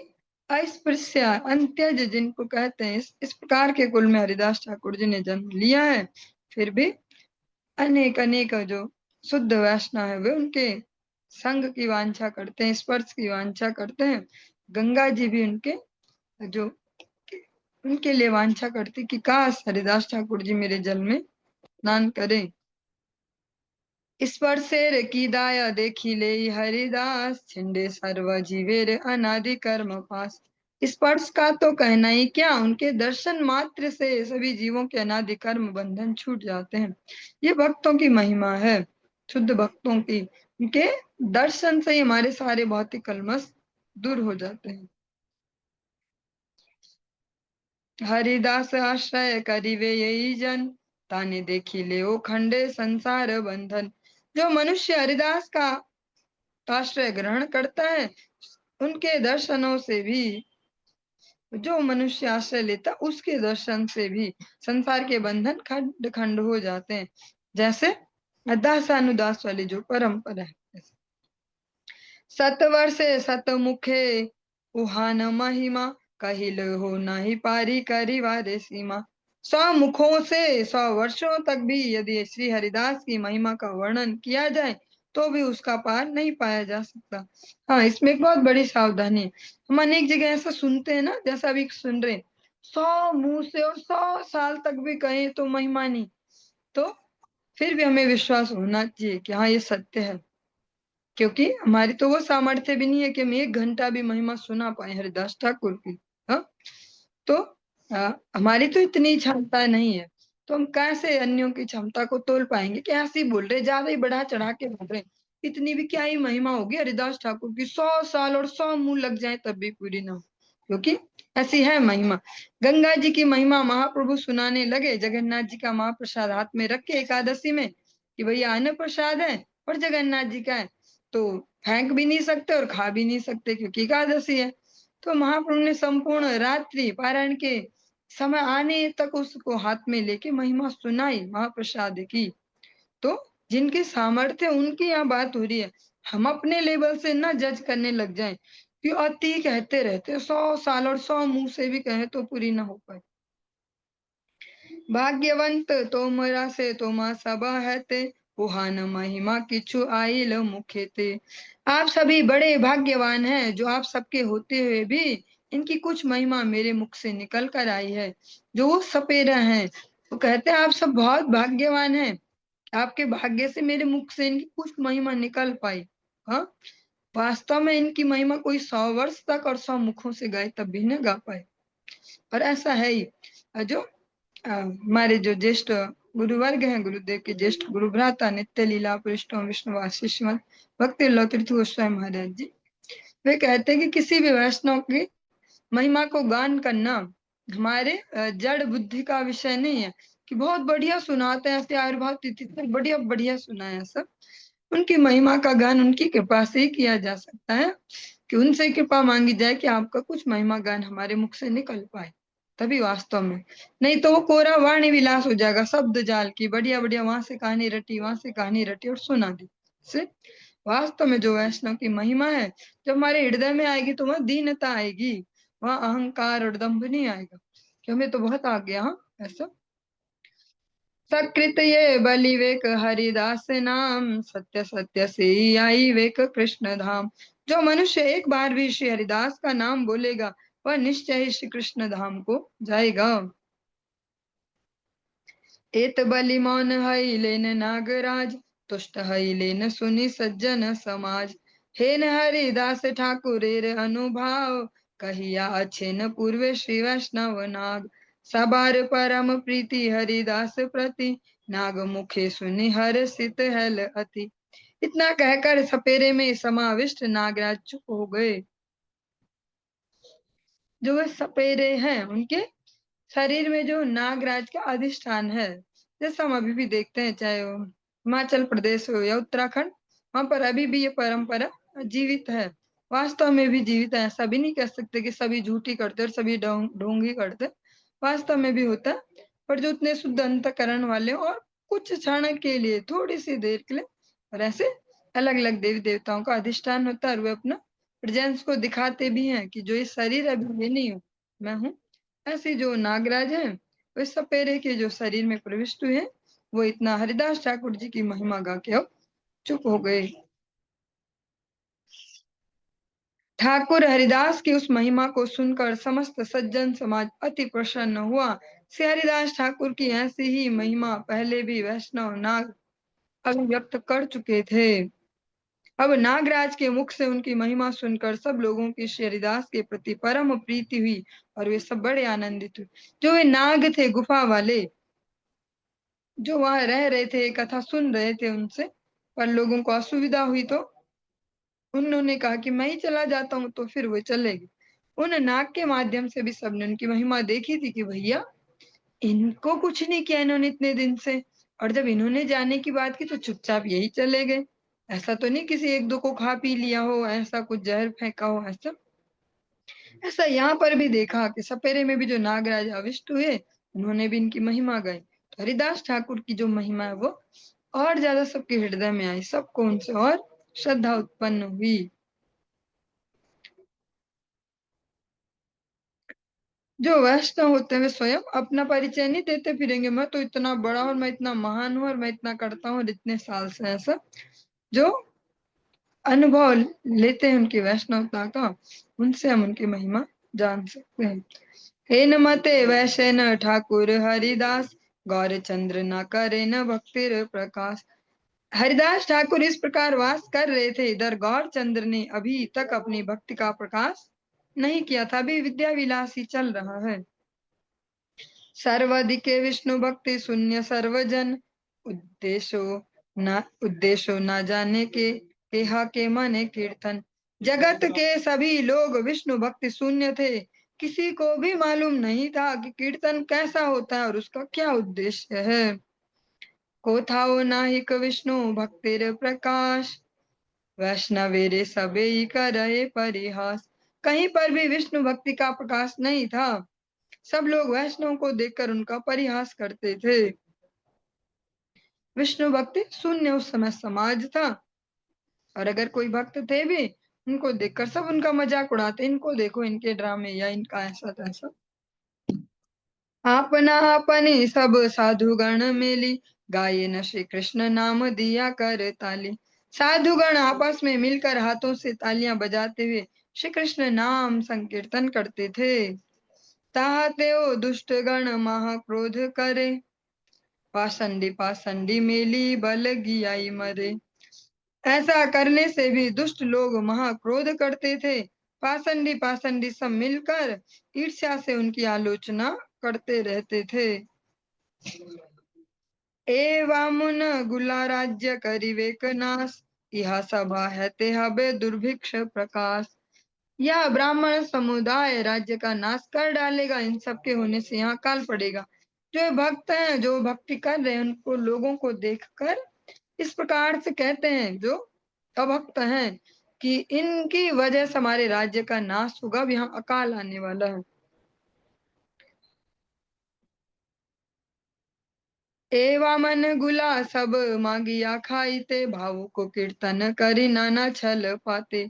अस्पृश्य अंत्यज जिनको कहते हैं, इस प्रकार के कुल में हरिदास ठाकुर जी ने जन्म लिया है। फिर भी अनेक अनेक जो शुद्ध वैष्णव है वे उनके संग की वांछा करते हैं, स्पर्श की वांछा करते हैं। गंगा जी भी उनके जो उनके लिए वांछा करती कि काश हरिदास ठाकुर जी मेरे जल में स्नान करें। स्पर्शेर की दाया देखी ले हरिदास, छिंडे सर्व जीवेर अनादि कर्म पास। स्पर्श का तो कहना ही क्या, उनके दर्शन मात्र से सभी जीवों के अनादि कर्म बंधन छूट जाते हैं। ये भक्तों की महिमा है, शुद्ध भक्तों की। उनके दर्शन से ही हमारे सारे भौतिक कलमश दूर हो जाते हैं। हरिदास आश्रय करिवे यही जन, ताने देखी ले ओ खंडे संसार बंधन। जो मनुष्य हरिदास का आश्रय ग्रहण करता है, उनके दर्शनों से भी, जो मनुष्य आश्रय लेता उसके दर्शन से भी संसार के बंधन खंड खंड हो जाते हैं। जैसे दासानुदास वाली जो परंपरा है। सतवर्षे सतमुखे उहान महिमा, कहिल हो नाही पारी करिवारे सीमा। 100 मुखों से 100 वर्षों तक भी यदि श्री हरिदास की महिमा का वर्णन किया जाए, तो भी उसका पार नहीं पाया जा सकता। हाँ, इसमें एक बहुत बड़ी सावधानी है। हम अनेक जगह ऐसा सुनते हैं ना, जैसा अभी सुन रहे, 100 मुंह से और 100 साल तक भी कहें तो महिमा नहीं, तो फिर भी हमें विश्वास होना चाहिए कि हाँ ये सत्य है। क्योंकि हमारी तो वो सामर्थ्य भी नहीं है कि हम 1 घंटा भी महिमा सुना पाए हरिदास ठाकुर की। हाँ, तो हमारी तो इतनी क्षमता नहीं है, तो हम कैसे अन्यों की क्षमता को तोल पाएंगे कि ऐसे ही बोल रहे, ज्यादा ही बढ़ा चढ़ा के बोल रहे। इतनी भी क्या ही महिमा होगी हरिदास ठाकुर की, 100 साल और 100 मुंह लग जाए तब भी पूरी ना हो, क्योंकि ऐसी है महिमा। गंगा जी की महिमा महाप्रभु सुनाने लगे, जगन्नाथ जी का महाप्रसाद हाथ में रख के एकादशी में कि भैया अन्न प्रसाद है और जगन्नाथ जी का है, तो फेंक भी नहीं सकते और खा भी नहीं सकते क्योंकि एकादशी है। तो महाप्रभु ने संपूर्ण रात्रि पारायण के समय आने तक उसको हाथ में लेके महिमा सुनाई महाप्रसाद की। तो जिनकी सामर्थ्य उनकी यहाँ बात हो रही है, हम अपने लेवल से ना जज करने लग जाएं कि अति कहते रहते, 100 साल और 100 मुंह से भी कहे तो पूरी ना हो पाए। भाग्यवंत तोमरा से तोमा सबा है, उहान महिमा किछु आइल मुखे थे। आप सभी बड़े भाग्यवान हैं, जो आप सबके होते हुए भी इनकी कुछ महिमा मेरे मुख से निकल कर आई है। जो वो सपेरा हैं, वो कहते हैं आप सब बहुत भाग्यवान हैं, आपके भाग्य से मेरे मुख से इनकी कुछ महिमा निकल पाई। हाँ, वास्तव में इनकी महिमा कोई 100 वर्ष तक और 100 मुखों से गाए तब भी न गा पाए। और ऐसा है ही, जो हमारे जो ज्येष्ठ गुरुवर्ग हैं, गुरुदेव के ज्येष्ठ गुरु भ्राता नित्य लीला पृष्ठों विष्णुवासी श्रीमद भक्ति तीर्थ गोस्वामी महाराज जी, वे कहते हैं कि किसी भी वैष्णव की महिमा को गान करना हमारे जड़ बुद्धि का विषय नहीं है, कि बहुत बढ़िया सुनाते हैं, ऐसे आविर्भाव तिथि पर बढ़िया बढ़िया सुनाया सब। उनकी महिमा का गान उनकी कृपा से ही किया जा सकता है, कि उनसे कृपा मांगी जाए कि आपका कुछ महिमा गान हमारे मुख से निकल पाए, तभी वास्तव में। नहीं तो वो कोरा वाणी विलास हो जाएगा, शब्द जाल की बढ़िया बढ़िया वहां से कहानी रटी, वहां से कहानी रटी और सुना दी से। वास्तव में जो वैष्णव की महिमा है, जब हमारे हृदय में आएगी तो वहां दीनता आएगी, वहां अहंकार और दंभ नहीं आएगा कि हमें तो बहुत आ गया। हाँ, ऐसा सकृत ये बलि वेक हरिदास नाम, सत्य सत्य से आई वेक कृष्ण धाम। जो मनुष्य एक बार भी श्री हरिदास का नाम बोलेगा, वह निश्चय ही श्री कृष्ण धाम को जाएगा। एत बलि मौन हई लेन नागराज, तुष्ट हई लेन सुनि सज्जन समाज। हेन हरिदास ठाकुरेर अनुभाव, कहिया अच्छेन पूर्वे श्री वैष्णव नाग। सबार परम प्रीति हरिदास प्रति, नाग मुखे सुनि हर्षित हैल अति। इतना कहकर सपेरे में समाविष्ट नागराज चुप हो गए। जो वे सपेरे हैं, उनके शरीर में जो नागराज का अधिष्ठान है, जैसा हम अभी भी देखते हैं, चाहे वो हिमाचल प्रदेश हो या उत्तराखंड, वहां पर अभी भी ये परंपरा जीवित है। वास्तव में भी जीवित है, ऐसा भी नहीं कह सकते कि सभी झूठी करते और सभी ढोंगी करते। वास्तव में भी होता है, पर जो उतने शुद्ध अंतकरण वाले और कुछ क्षण के लिए, थोड़ी सी देर के लिए, और ऐसे अलग अलग देवी देवताओं का अधिष्ठान होता है, और वे अपना प्रेजेंस को दिखाते भी हैं कि जो ये शरीर अभी ये नहीं हूँ, मैं हूँ। ऐसे जो नागराज हैं, वे सपेरे के जो शरीर में प्रविष्ट हुए, वो इतना हरिदास ठाकुर जी की महिमा गा के अब चुप हो गए। ठाकुर हरिदास की उस महिमा को सुनकर समस्त सज्जन समाज अति प्रसन्न हुआ। श्री हरिदास ठाकुर की ऐसी ही महिमा पहले भी वैष्णव नाग अभिव्यक्त कर चुके थे। अब नागराज के मुख से उनकी महिमा सुनकर सब लोगों की श्री हरिदास के प्रति परम प्रीति हुई, और वे सब बड़े आनंदित हुए। जो वे नाग थे गुफा वाले, जो वहां रह रहे थे, कथा सुन रहे थे उनसे, पर लोगों को असुविधा हुई तो उन्होंने कहा कि मैं ही चला जाता हूँ, तो फिर वो चले गए। उन नाग के माध्यम से भी सबने उनकी महिमा देखी थी कि भैया इनको कुछ नहीं किया इन्होंने इतने दिन से, और जब इन्होंने जाने की बात की तो चुपचाप यही चले गए। ऐसा तो नहीं किसी एक दो को खा पी लिया हो, ऐसा कुछ जहर फेंका हो, ऐसा ऐसा यहाँ पर भी देखा कि सपेरे में भी जो नागराज अविष्ट हुए, उन्होंने भी इनकी महिमा गाई। तो हरिदास ठाकुर की जो महिमा है वो और ज्यादा सबके हृदय में आई, सबको उनसे और श्रद्धा उत्पन्न हुई। जो वैष्णव होते हैं वे स्वयं अपना परिचय नहीं देते फिरेंगे, मैं तो इतना बड़ा और मैं इतना महान हूँ और मैं इतना करता हूँ और इतने साल से, ऐसा जो अनुभव लेते हैं उनकी वैष्णवता का, उनसे हम उनकी महिमा जान सकते हैं। हे नमते वैश्य न ठाकुर हरिदास, गौर चंद्र न करे न भक्तिर प्रकाश। हरिदास ठाकुर इस प्रकार वास कर रहे थे, इधर गौर चंद्र ने अभी तक अपनी भक्ति का प्रकाश नहीं किया था, अभी विद्या विलास ही चल रहा है। सर्वाधिके विष्णु भक्ति शून्य सर्वजन, उद्देश्यो उद्देश्यो न जाने के केहा के मने कीर्तन। जगत के सभी लोग विष्णु भक्ति शून्य थे, किसी को भी मालूम नहीं था कि कीर्तन कैसा होता है और उसका क्या उद्देश्य है। कोथाओ नाहिक विष्णु भक्तिर प्रकाश, वैष्णवेरे सबे करे परिहास। कहीं पर भी विष्णु भक्ति का प्रकाश नहीं था, सब लोग वैष्णव को देखकर उनका परिहास करते थे। विष्णु भक्ति शून्य उस समय समाज था, और अगर कोई भक्त थे भी, उनको देखकर सब उनका मजाक उड़ाते, इनको देखो इनके ड्रामे या इनका ऐसा तैसा। आपना अपने सब साधुगण मेली, गाये न श्री कृष्ण नाम दिया कर ताली। साधुगण आपस में मिलकर हाथों से तालियां बजाते हुए श्री कृष्ण नाम संकीर्तन करते थे। ताहते ओ दुष्ट गण महाक्रोध करे, पाषंडी पाषंडी मेली बल गियाई मरे। ऐसा करने से भी दुष्ट लोग महाक्रोध करते थे, पाषंडी पाषंडी सब मिलकर ईर्ष्या से उनकी आलोचना करते रहते थे। ए वामुन गुला राज्य करिवेक नाश, यह सभा है ते हबे दुर्भिक्ष प्रकाश। यह ब्राह्मण समुदाय राज्य का नाश कर डालेगा, इन सब के होने से यहाँ काल पड़ेगा। जो भक्त हैं, जो भक्ति कर रहे हैं, उनको लोगों को देखकर इस प्रकार से कहते हैं, जो अभक्त हैं, कि इनकी वजह से हमारे राज्य का नाश होगा, अब यहाँ अकाल आने वाला है। एवा मन गुला सब मागिया खाई ते, भावों को कीर्तन करी नाना छल पाते।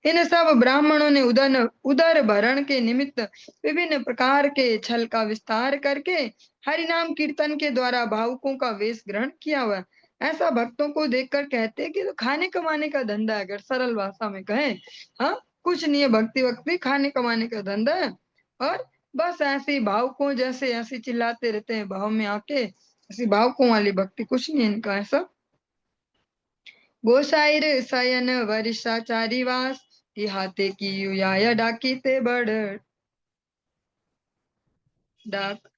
इन सब ब्राह्मणों ने उदर भरण के निमित्त विभिन्न प्रकार के छल का विस्तार करके हरि नाम कीर्तन के द्वारा भावुकों का वेश ग्रहण किया हुआ। ऐसा भक्तों को देखकर कहते हैं कि तो खाने कमाने का धंधा है, अगर सरल भाषा में कहें। हाँ, कुछ नहीं है, भक्ति वक्ति खाने कमाने का धंधा है। और बस ऐसे ही भावुकों जैसे ऐसे चिल्लाते रहते हैं भाव में आके, ऐसी भावुकों वाली भक्ति कुछ नहीं इनका ऐसा। गोसाइर सयन वरिषाचारी वास, की हाथे की या डाकी ते बड़ डाक।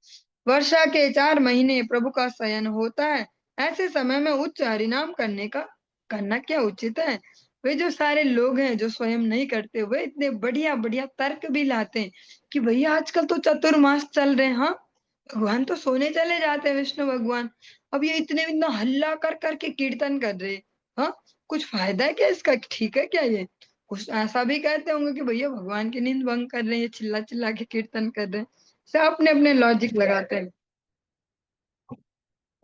वर्षा के 4 महीने प्रभु का शयन होता है। ऐसे समय में उच्च हरिनाम करना क्या उचित है। वे जो सारे लोग हैं जो स्वयं नहीं करते, वे इतने बढ़िया बढ़िया तर्क भी लाते हैं कि भैया आजकल तो चतुर्मास चल रहे हैं। हाँ, भगवान तो सोने चले जाते हैं विष्णु भगवान, अब ये इतने इतना हल्ला कर करके कीर्तन कर रहे। हाँ, कुछ फायदा है क्या इसका, ठीक है क्या ये। कुछ ऐसा भी कहते होंगे कि भैया भगवान की नींद भंग कर रहे हैं, ये चिल्ला चिल्ला के कीर्तन कर रहे हैं। सब अपने अपने लॉजिक लगाते हैं।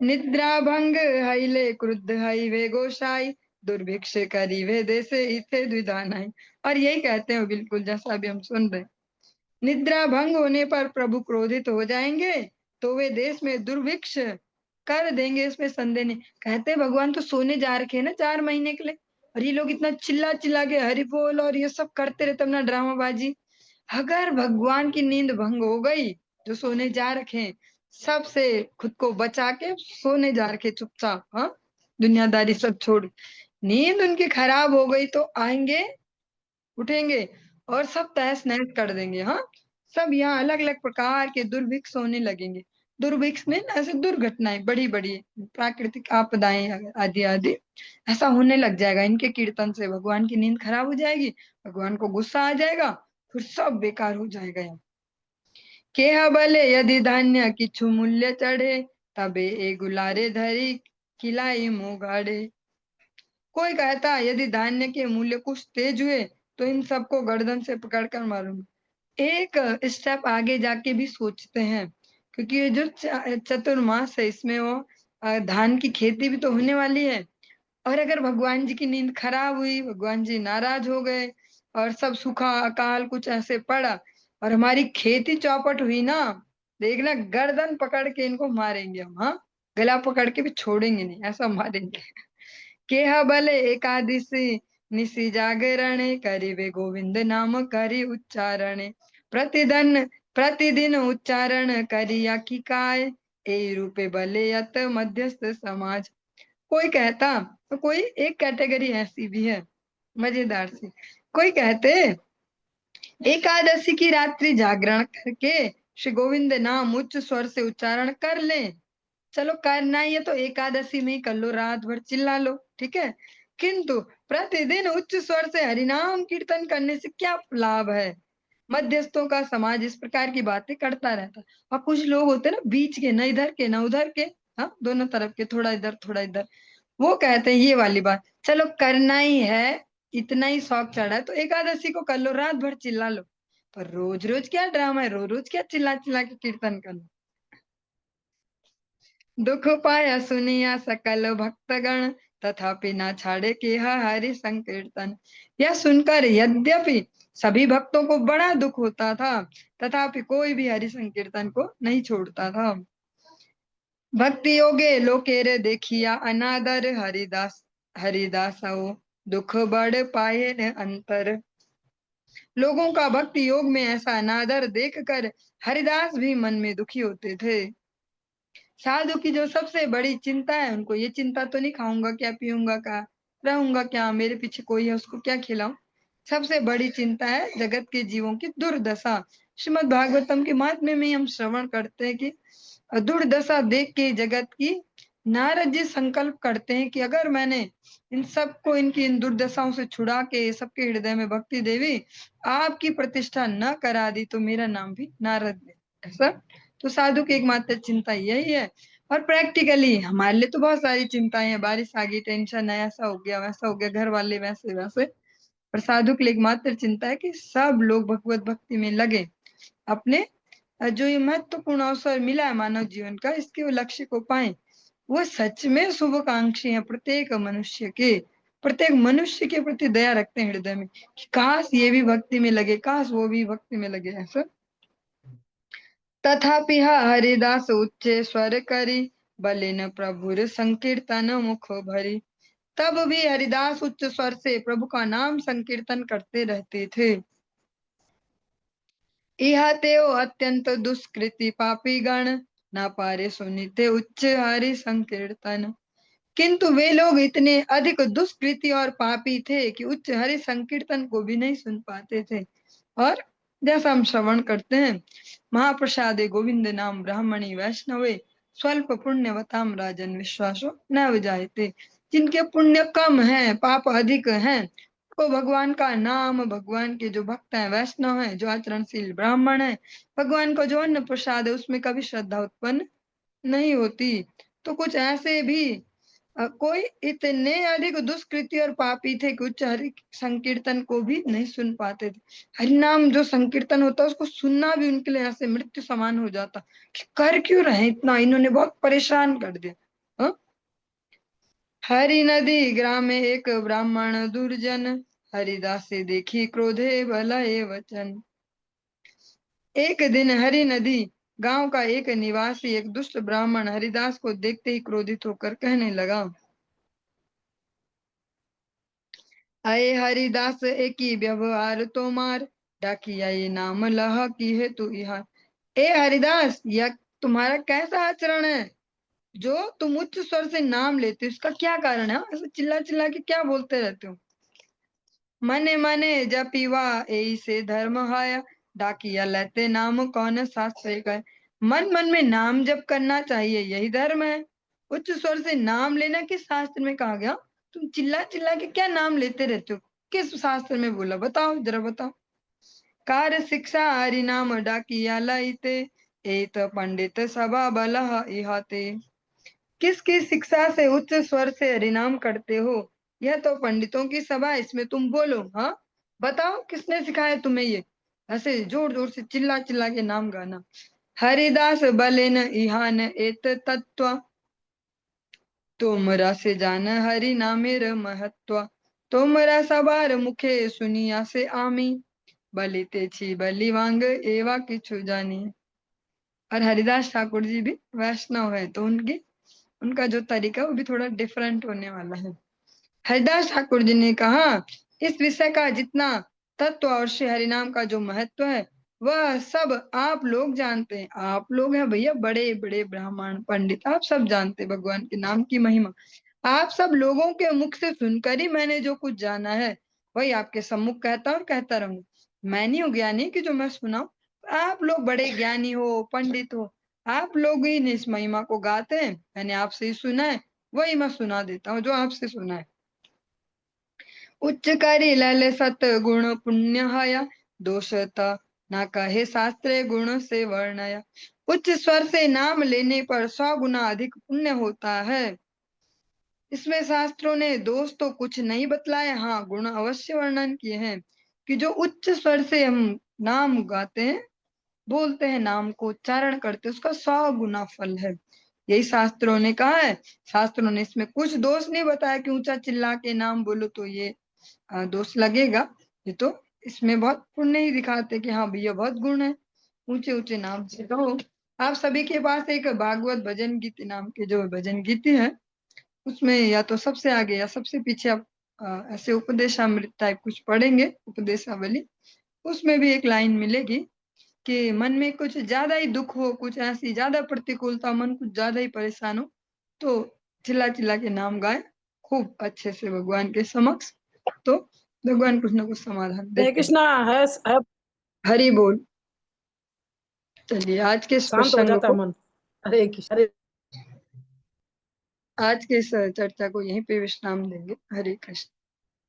निद्रा भंग हईले क्रुद्ध हई वे गोसाई, दुर्भिक्ष करी वे देसे इथे द्विधानाई। और यही कहते हैं बिल्कुल जैसा अभी हम सुन रहे हैं। निद्रा भंग होने पर प्रभु क्रोधित हो जाएंगे, तो वे देश में दुर्भिक्ष कर देंगे, इसमें संदेह नहीं। कहते हैं भगवान तो सोने जा रखे हैं ना 4 महीने के लिए, और ये लोग इतना चिल्ला चिल्ला के हरि बोल और ये सब करते रहते अपना ड्रामाबाजी। अगर भगवान की नींद भंग हो गई, जो सोने जा रखे हैं, सबसे खुद को बचा के सोने जा रखे चुपचाप, हाँ, दुनियादारी सब छोड़, नींद उनकी खराब हो गई तो आएंगे, उठेंगे और सब तहस नहस कर देंगे। हाँ, सब यहाँ अलग अलग प्रकार के दुर्भिक्ष होने लगेंगे। दुर्भिक्ष में ऐसे दुर्घटनाएं, बड़ी बड़ी प्राकृतिक आपदाएं आदि आदि ऐसा होने लग जाएगा इनके कीर्तन से। भगवान की नींद खराब हो जाएगी, भगवान को गुस्सा आ जाएगा, फिर सब बेकार हो जाएगा यहाँ। केह बले यदि धान्य किछु मूल्य चढ़े, तबे ए गुलारे धरी खिलाई मुंह गाड़े। कोई कहता यदि धान्य के मूल्य कुछ तेज हुए, तो इन सबको गर्दन से पकड़कर मारूंगा। एक स्टेप आगे जाके भी सोचते हैं, क्योंकि ये जो चतुर्मास है, इसमें वो धान की खेती भी तो होने वाली है। और अगर भगवान जी की नींद खराब हुई, भगवान जी नाराज हो गए और सब सूखा अकाल कुछ ऐसे पड़ा और हमारी खेती चौपट हुई ना, देखना गर्दन पकड़ के इनको मारेंगे हम। हाँ, गला पकड़ के भी छोड़ेंगे नहीं, ऐसा मारेंगे। केह बले एकादशी निशि जागरण, करिवे गोविंद नाम करि उच्चारण। प्रतिदिन प्रतिदिन उच्चारण करिया की काय, ए रूपे बले यत मध्यस्थ समाज। कोई कहता, तो कोई एक कैटेगरी ऐसी भी है मजेदार सी। कोई कहते एकादशी की रात्रि जागरण करके श्री गोविंद नाम उच्च स्वर से उच्चारण कर ले। चलो करना ही है तो एकादशी में ही कर लो, रात भर चिल्ला लो, ठीक है। किंतु प्रतिदिन उच्च स्वर से हरिनाम कीर्तन करने से क्या लाभ है। मध्यस्थों का समाज इस प्रकार की बातें करता रहता है। और कुछ लोग होते हैं ना बीच के, ना इधर के ना उधर के, हाँ, दोनों तरफ के, थोड़ा इधर थोड़ा इधर। वो कहते हैं ये वाली बात, चलो करना ही है, इतना ही शौक चढ़ा है तो एकादशी को कर लो, रात भर चिल्ला लो। पर रोज रोज क्या ड्रामा है, रोज रोज क्या चिल्ला चिल्ला के कीर्तन करना। दुख पाया सुनिया सकल भक्तगण, तथापि ना छाड़े के हरि संकीर्तन। यह सुनकर यद्यपि सभी भक्तों को बड़ा दुख होता था, तथापि कोई भी हरि संकीर्तन को नहीं छोड़ता था। भक्ति योगे लोकेरे देखिया अनादर, हरिदास दुख बढ़ पाए न अंतर। लोगों का भक्ति योग में ऐसा अनादर देखकर हरिदास भी मन में दुखी होते थे। साधु की जो सबसे बड़ी चिंता है, उनको ये चिंता तो नहीं खाऊंगा क्या, पीऊंगा क्या, रहूंगा क्या, मेरे पीछे कोई है उसको क्या खिलाऊं। सबसे बड़ी चिंता है जगत के जीवों की दुर्दशा। श्रीमद् भागवतम के महात्म्य में हम श्रवण करते हैं कि दुर्दशा देख के जगत की नारद जी संकल्प करते हैं कि अगर मैंने इन सबको इनकी इन दुर्दशाओं से छुड़ा के सबके हृदय में भक्ति देवी आपकी प्रतिष्ठा न करा दी, तो मेरा नाम भी नारद है। ऐसा तो साधु की एकमात्र चिंता यही है। और प्रैक्टिकली हमारे लिए तो बहुत सारी चिंताएं हैं, बारिश आ गई, टेंशन है, ऐसा हो गया वैसा हो गया, घर वाले वैसे वैसे। पर साधु के लिए एकमात्र चिंता है कि सब लोग भगवत भक्ति में लगे, अपने जो ये महत्वपूर्ण अवसर मिला है मानव जीवन का, इसके वो लक्ष्य को पाए। वो सच में शुभकांक्षी है, प्रत्येक मनुष्य के प्रति दया रखते हैं हृदय में कि काश ये भी भक्ति में लगे, काश वो भी भक्ति में लगे ऐसा। तथापि हरिदास उच्च स्वर करी, बलिन प्रभुर संकीर्तन मुख भरी। तब भी हरिदास उच्च स्वर से प्रभु का नाम संकीर्तन करते रहते थे। इहा तेओ अत्यंत दुष्कृति पापी गण, ना पारे सुनिते उच्च हरि संकीर्तन। किंतु वे लोग इतने अधिक दुष्कृति और पापी थे कि उच्च हरि संकीर्तन को भी नहीं सुन पाते थे। और जैसा हम श्रवण करते हैं, महाप्रसादे गोविंद नाम ब्राह्मणी वैष्णवे, स्वल्प पुण्यवताम राजन विश्वासो न विजायते। जिनके पुण्य कम है, पाप अधिक हैं, को भगवान का नाम, भगवान के जो भक्त हैं, वैष्णव हैं, जो आचरणशील ब्राह्मण है, भगवान को जो अन्न प्रसाद है उसमें कभी श्रद्धा उत्पन्न नहीं होती। तो कुछ ऐसे भी कोई इतने अधिक दुष्कृति और पापी थे कि उच्च हरि संकीर्तन को भी नहीं सुन पाते थे। हरि नाम जो संकीर्तन होता है उसको सुनना भी उनके लिए ऐसे मृत्यु समान हो जाता कि कर क्यों रहे इतना, इन्होंने बहुत परेशान कर दिया। हाँ? हरि नदी ग्राम में एक ब्राह्मण दुर्जन, हरिदास से देखी क्रोधे भलाए वचन। एक दिन हरि नदी गांव का एक निवासी, एक दुष्ट ब्राह्मण हरिदास को देखते ही क्रोधित होकर कहने लगा, अये हरिदास एक ही व्यवहार तोमार, डाकिया ये नाम लह की है तू यहाँ। ए हरिदास, यह तुम्हारा कैसा आचरण है जो तुम उच्च स्वर से नाम लेते हो, इसका क्या कारण है? ऐसे चिल्ला चिल्ला के क्या बोलते रहते हो? मने मने जपीवा एई से धर्म हाया, डाकिया लेते नाम कौन शास्त्र गए। मन मन में नाम जप करना चाहिए, यही धर्म है। उच्च स्वर से नाम लेना किस शास्त्र में कहा गया? तुम चिल्ला चिल्ला के क्या नाम लेते रहते हो? किस शास्त्र में बोला, बताओ जरा बताओ। कार्य शिक्षा हरि नाम डाकिया लाइते, एत पंडित सभा बल इहाते। किसकी शिक्षा से उच्च स्वर से हरिनाम करते हो? यह तो पंडितों की सभा है, इसमें तुम बोलो। हाँ, बताओ किसने सिखाया तुम्हें ये ऐसे जोर जोर से चिल्ला चिल्ला के नाम गाना? हरिदास बलेन इहान एत तत्व, तोमरा से जान हरि नामेर महत्व। तोमरा सबार मुखे सुनिया से आमी, बलिते छी बलि वांग एवा किछु जानी। और हरिदास ठाकुर जी भी वैष्णव है, तो उनका जो तरीका वो भी थोड़ा डिफरेंट होने वाला है। हरिदास ठाकुर जी ने कहा, इस विषय का जितना तत्व और श्री हरिनाम का जो महत्व है वह सब आप लोग जानते हैं। आप लोग हैं भैया बड़े बड़े ब्राह्मण पंडित, आप सब जानते हैं भगवान के नाम की महिमा। आप सब लोगों के मुख से सुनकर ही मैंने जो कुछ जाना है वही आपके सम्मुख कहता और कहता रहूं। मैं नहीं हूँ ज्ञानी कि जो मैं सुनाऊं, आप लोग बड़े ज्ञानी हो, पंडित हो, आप लोग ही इस महिमा को गाते हैं। मैंने आपसे ही सुना है, वही मैं सुना देता हूँ जो आपसे सुना है। उच्च करी लल सत गुण पुण्य हया, दोषता ना कहे शास्त्र गुण से वर्णया। उच्च स्वर से नाम लेने पर 100 गुना अधिक पुण्य होता है। इसमें शास्त्रों ने दोष तो कुछ नहीं बतलाया, हाँ गुण अवश्य वर्णन किए हैं कि जो उच्च स्वर से हम नाम गाते हैं, बोलते हैं, नाम को उच्चारण करते हैं, उसका 100 गुना फल है, यही शास्त्रों ने कहा है। शास्त्रों ने इसमें कुछ दोष नहीं बताया कि ऊंचा चिल्ला के नाम बोलो तो ये दोष लगेगा। ये तो इसमें बहुत पुण्य ही दिखाते कि हाँ भैया बहुत गुण है, ऊंचे ऊंचे नाम से कहो। आप सभी के पास एक भागवत भजन गीति नाम के जो भजन गीति है, उसमें या तो सबसे आगे या सबसे पीछे आप ऐसे उपदेशामृत टाइप कुछ पढ़ेंगे, उपदेशावली, उसमें भी एक लाइन मिलेगी कि मन में कुछ ज्यादा ही दुख हो, कुछ ऐसी ज्यादा प्रतिकूलता, मन कुछ ज्यादा ही परेशान हो, तो चिल्ला चिल्ला के नाम गाए खूब अच्छे से भगवान के समक्ष, तो भगवान कुछ ना कुछ समाधान हरे देते हैं। कृष्णा है। हरि बोल। चलिए आज के इस शांत हो प्रसंग जाता है को, मन। हरे कृष्ण हरे। आज के इस चर्चा को यहीं पे विश्राम देंगे। हरे कृष्ण।